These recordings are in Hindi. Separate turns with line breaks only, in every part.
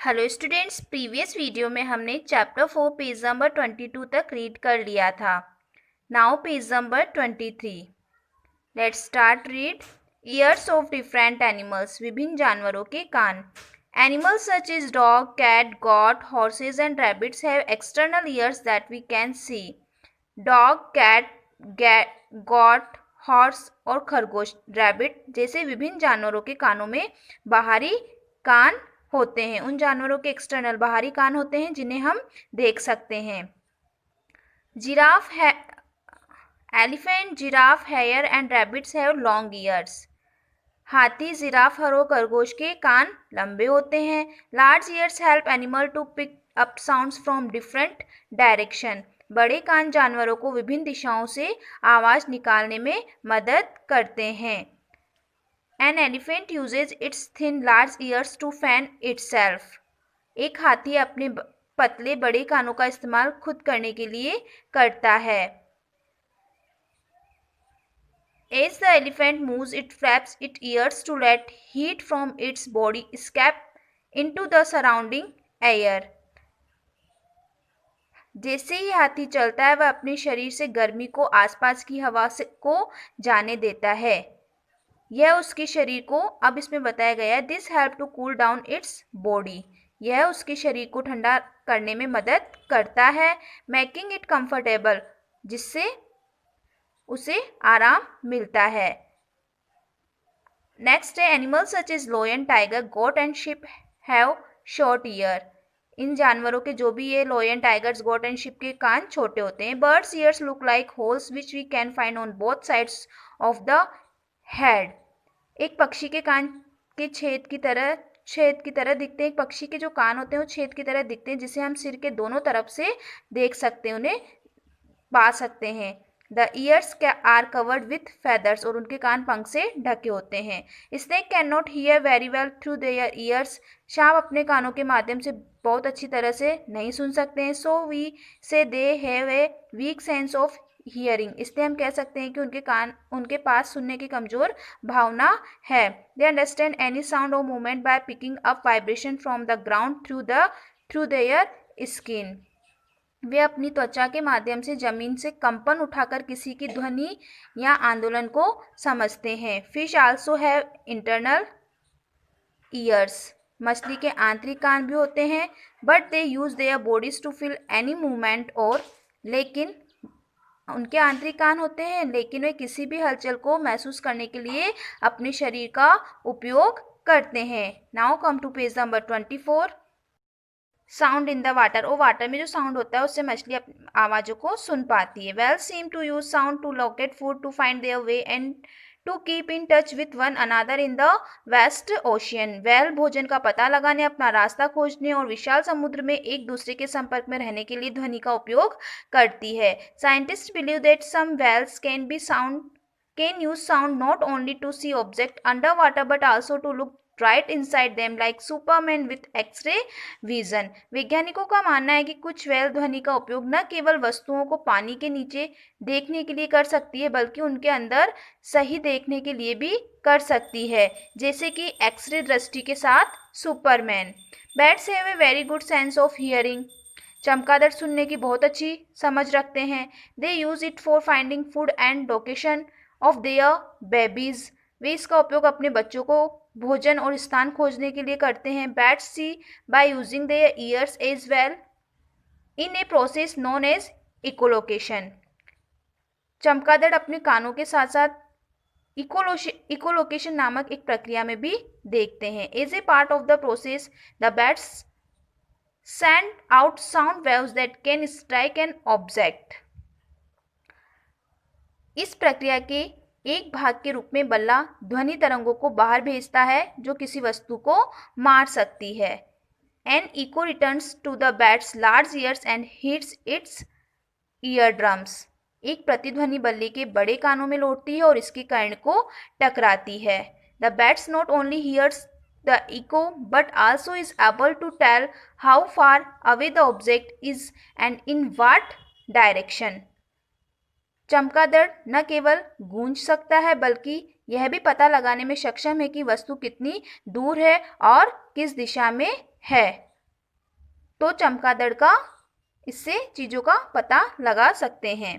हेलो स्टूडेंट्स, प्रीवियस वीडियो में हमने चैप्टर 4 पेज नंबर 22 तक रीड कर लिया था। Now page number 23। Let's start read. Ears of different animals, विभिन्न जानवरों के कान। Animals such as dog, cat, goat, horses and rabbits have external ears that we can see. Dog, cat, goat, horse और खरगोश, रैबिट जैसे विभिन्न जानवरों के कानों में बाहरी कान होते हैं। उन जानवरों के एक्सटर्नल बाहरी कान होते हैं जिन्हें हम देख सकते हैं। जिराफ है elephant, giraffe, hare and rabbits have long ears. हाथी, जिराफ और खरगोश के कान लंबे होते हैं। Large ears help animal to pick up sounds from different direction. बड़े कान जानवरों को विभिन्न दिशाओं से आवाज निकालने में मदद करते हैं। An elephant uses its thin large ears to fan itself. एक हाथी अपने पतले बड़े कानों का इस्तेमाल खुद करने के लिए करता है। As the elephant moves, it flaps its ears to let heat from its body escape into the surrounding air. जैसे ही हाथी चलता है वह अपने शरीर से गर्मी को आसपास की हवा से को जाने देता है। यह उसके शरीर को, अब इसमें बताया गया है, this help to cool down its body. यह उसके शरीर को ठंडा करने में मदद करता है। मेकिंग इट कंफर्टेबल, जिससे उसे आराम मिलता है। नेक्स्ट है animals such as lion, tiger, goat and sheep have short ear. इन जानवरों के जो भी ये lion, tigers, goat and sheep के कान छोटे होते हैं। Birds ears look like holes which we can find on both sides of the head. एक पक्षी के कान के छेद की तरह दिखते हैं। एक पक्षी के जो कान होते हैं वो छेद की तरह दिखते हैं, जिसे हम सिर के दोनों तरफ से देख सकते हैं, उन्हें पा सकते हैं। The ears are covered with feathers, और उनके कान पंख से ढके होते हैं। Snake can not hear very well through their ears. सांप अपने कानों के माध्यम से बहुत अच्छी तरह से नहीं सुन सकते हैं। So we say they have a weak sense of hearing, इसलिए हम कह सकते हैं कि उनके पास सुनने की कमजोर भावना है। दे अंडरस्टैंड एनी साउंड और movement by picking up vibration from the ground through their skin. वे अपनी त्वचा के माध्यम से जमीन से कंपन उठाकर किसी की ध्वनि या आंदोलन को समझते हैं। Fish also have internal ears, मछली के आंतरिक कान भी होते हैं। But they use their bodies to feel any movement, और लेकिन उनके आंतरिक कान होते हैं, लेकिन वे किसी भी हलचल को महसूस करने के लिए अपने शरीर का उपयोग करते हैं। Now come to page number 24। Sound in the water, और वाटर में जो साउंड होता है उससे मछली आवाज़ों को सुन पाती है। Whale seem to use sound to locate food, to find their way and to keep in touch with one another in the west ocean. Whale भोजन का पता लगाने, अपना रास्ता खोजने और विशाल समुद्र में एक दूसरे के संपर्क में रहने के लिए ध्वनि का उपयोग करती है। Scientist believe that some whales can use sound not only to see object under water but also to look right inside them like Superman with X-ray vision। वैज्ञानिकों का मानना है कि कुछ वेल ध्वनि का उपयोग न केवल वस्तुओं को पानी के नीचे देखने के लिए कर सकती है, बल्कि उनके अंदर सही देखने के लिए भी कर सकती है, जैसे कि एक्सरे दृष्टि के साथ Superman. Bats have a very good sense of hearing। चमगादड़ सुनने की बहुत अच्छी समझ रखते हैं। They use it for finding food and location of their babies। वे इसका उपयोग अपने बच्चों को भोजन और स्थान खोजने के लिए करते हैं। Bats see by using their ears as well in a process known as echolocation. चमगादड़ अपने कानों के साथ साथ इकोलोकेशन नामक एक प्रक्रिया में भी देखते हैं। As a part of the process the bats send out sound waves that can strike an object. इस प्रक्रिया के एक भाग के रूप में बल्ला ध्वनि तरंगों को बाहर भेजता है जो किसी वस्तु को मार सकती है। An echo returns to the bats large ears and hits its eardrums. एक प्रतिध्वनि बल्ले के बड़े कानों में लौटती है और इसके कर्ण को टकराती है। The bats not only hears the echo but also is able to tell how far away the object is and in what direction. चमगादड़ न केवल गूंज सकता है, बल्कि यह भी पता लगाने में सक्षम है कि वस्तु कितनी दूर है और किस दिशा में है। तो चमगादड़ का इससे चीज़ों का पता लगा सकते हैं।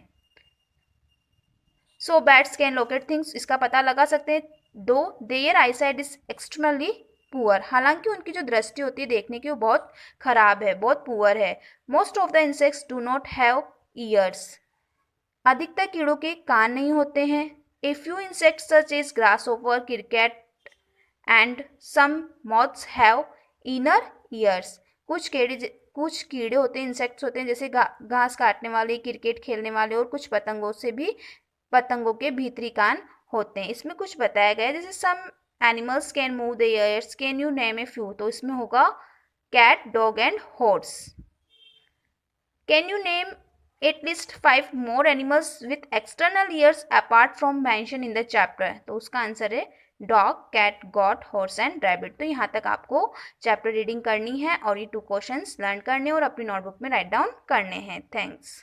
So bats can locate things, इसका पता लगा सकते हैं। Though their eyesight is externally poor, हालांकि उनकी जो दृष्टि होती है देखने की वो बहुत खराब है, बहुत पुअर है। Most of the insects do not have ears, अधिकतर कीड़ों के कान नहीं होते हैं। A few insects such as grasshopper, cricket and some moths have inner ears, कुछ कीड़े होते हैं, इंसेक्ट्स होते हैं जैसे घास काटने वाले, क्रिकेट खेलने वाले और कुछ पतंगों के भीतरी कान होते हैं। इसमें कुछ बताया गया है जैसे some animals can move the ears, can you name a few, तो इसमें होगा cat, dog and horse. Can you name at least 5 more animals with external ears apart from mention in the chapter, तो उसका आंसर है dog, cat, goat, horse and rabbit. तो यहाँ तक आपको चैप्टर रीडिंग करनी है और ये 2 क्वेश्चंस लर्न करने और अपनी नोटबुक में राइट डाउन करने हैं। थैंक्स।